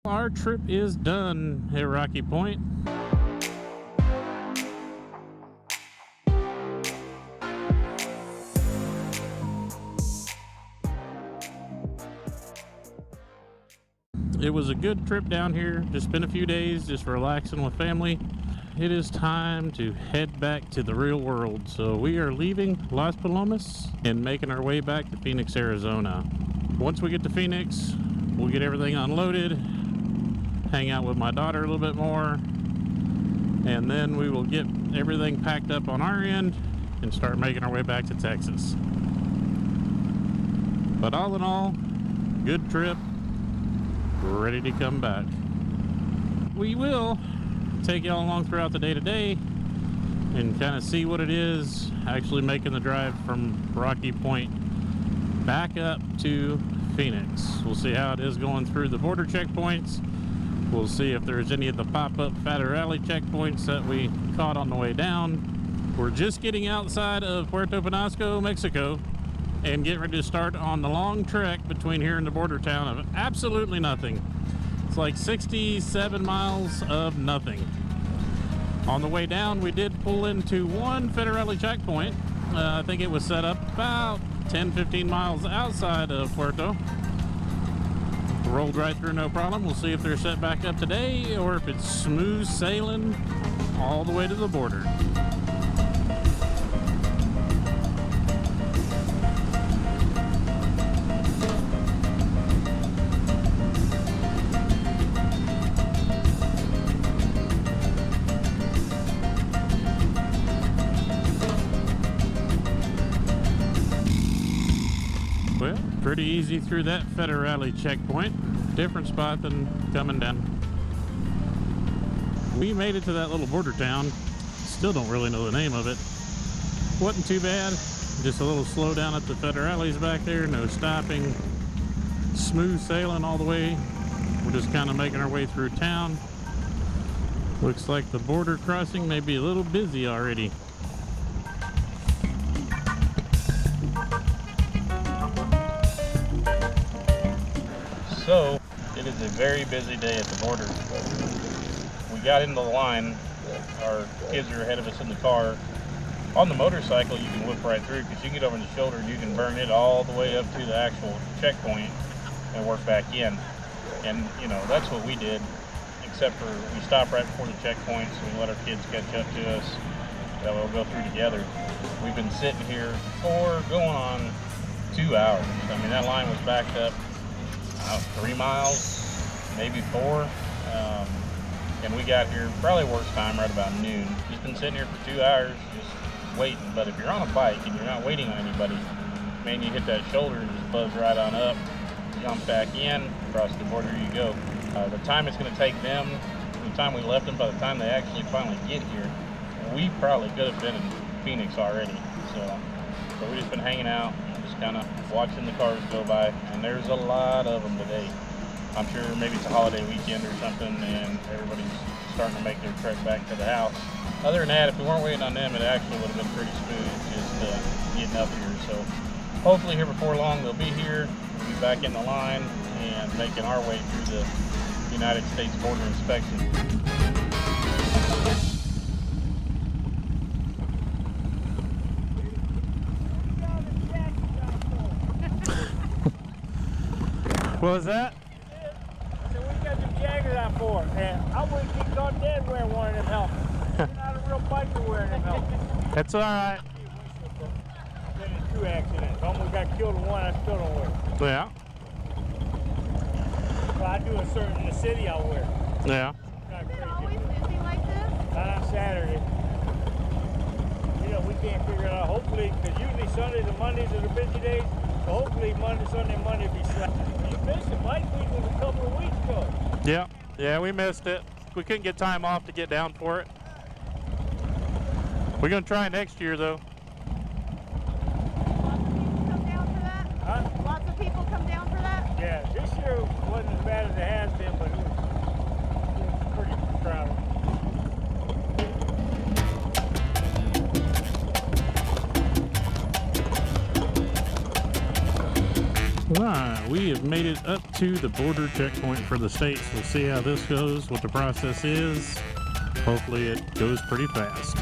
Our trip is done at Rocky Point. It was a good trip down here. Just spent a few days just relaxing with family. It is time to head back to the real world. So we are leaving Las Palomas and making our way back to Phoenix, Arizona. Once we get to Phoenix, we'll get everything unloaded, hang out with my daughter a little bit more, and then we will get everything packed up on our end and start making our way back to Texas. But all in all, good trip. Ready to come back. We will take y'all along throughout the day today and kind of see what it is actually making the drive from Rocky Point back up to Phoenix. We'll see how it is going through the border checkpoints. We'll see if there's any of the pop-up Fatter Alley checkpoints that we caught on the way down. We're just getting outside of Puerto Penasco, Mexico, and get ready to start on the long trek between here and the border town of absolutely nothing. It's like 67 miles of nothing. On the way down, we did pull into one Federale checkpoint. I think it was set up about 10-15 miles outside of Puerto. Rolled right through, no problem. We'll see if they're set back up today or if it's smooth sailing all the way to the border. Well, pretty easy through that Federale checkpoint. Different spot than coming down. We made it to that little border town. Still don't really know the name of it. Wasn't too bad. Just a little slow down at the Federales back there. No stopping. Smooth sailing all the way. We're just kind of making our way through town. Looks like the border crossing may be a little busy already. So, it is a very busy day at the border. We got into the line. Our kids are ahead of us in the car. On the motorcycle, you can whip right through because you can get over the shoulder and you can burn it all the way up to the actual checkpoint and work back in. And, you know, that's what we did, except for we stopped right before the checkpoint, so we let our kids catch up to us. That we'll go through together. We've been sitting here for going on 2 hours. I mean, that line was backed up 3 miles, maybe 4, and we got here probably worst time right about noon. Just been sitting here for 2 hours just waiting. But if you're on a bike and you're not waiting on anybody, man, you hit that shoulder and just buzz right on up, jump back in, across the border you go. The time it's going to take them, the time we left them, by the time they actually finally get here, we probably could have been in Phoenix already. So we've just been hanging out, just kind of watching the cars go by, and there's a lot of them today. I'm sure maybe it's a holiday weekend or something, and everybody's starting to make their trek back to the house. Other than that, if we weren't waiting on them, it actually would have been pretty smooth just getting up here. So hopefully here before long they'll be here, we'll be back in the line and making our way through the United States border inspection. What was that? I said, we got the Jaggers out for it, and I wouldn't keep going dead wearing one of them helmets. You're not a real biker wearing them helmets. That's all right. I've been in 2 accidents. Almost got killed in one, I still don't wear it. Yeah. Well, I do a certain in the city, I'll wear it. Yeah. Not Is it crazy. always busy like this? Not on Saturday. You know, we can't figure it out. Hopefully, because usually Sundays and Mondays are the busy days. So hopefully Monday, Sunday, and Monday will be slack. You missed it. Bike week was a couple of weeks ago. Yeah. Yeah, we missed it. We couldn't get time off to get down for it. We're going to try next year, though. Lots of people come down for that? Yeah, this year wasn't as bad as it has been, but it was pretty crowded. Alright, we we have made it up to the border checkpoint for the states. We'll see how this goes, what the process is. Hopefully it goes pretty fast.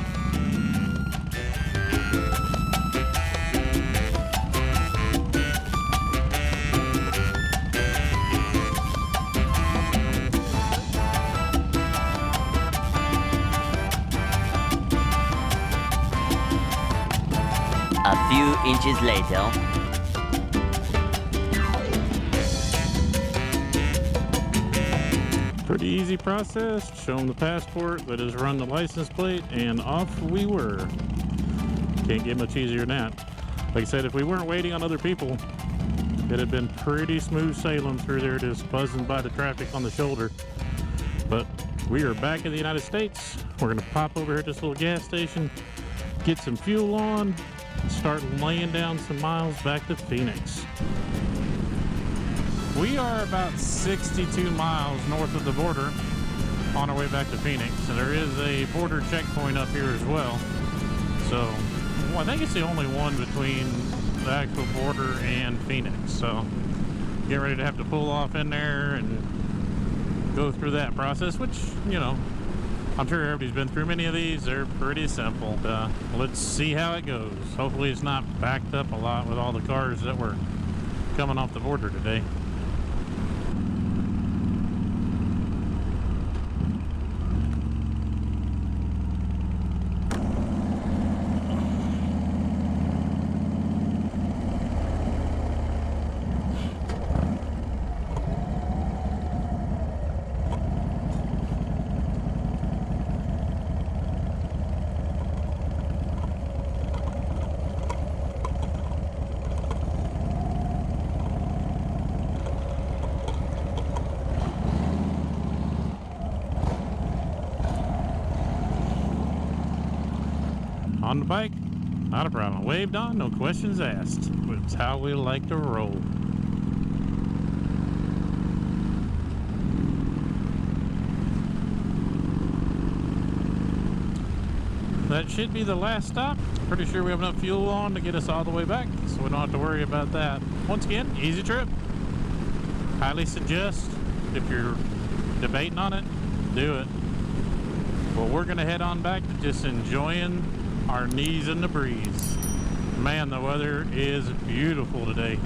A few inches later. Pretty easy process. Show them the passport, let us run the license plate, and off we were. Can't get much easier than that. Like I said, if we weren't waiting on other people, it'd have been pretty smooth sailing through there, just buzzing by the traffic on the shoulder. But we are back in the United States. We're gonna pop over here at this little gas station, get some fuel on, start laying down some miles back to Phoenix. We are about 62 miles north of the border on our way back to Phoenix. And there is a border checkpoint up here as well. So, well, I think it's the only one between the actual border and Phoenix. So, get ready to have to pull off in there and go through that process, which, you know, I'm sure everybody's been through many of these. They're pretty simple. Let's see how it goes. Hopefully it's not backed up a lot with all the cars that were coming off the border today. On the bike, not a problem. Waved on, no questions asked. It's how we like to roll. That should be the last stop. Pretty sure we have enough fuel on to get us all the way back, so we don't have to worry about that. Once again, easy trip. Highly suggest, if you're debating on it, do it. Well, we're gonna head on back to just enjoying our knees in the breeze. Man, the weather is beautiful today.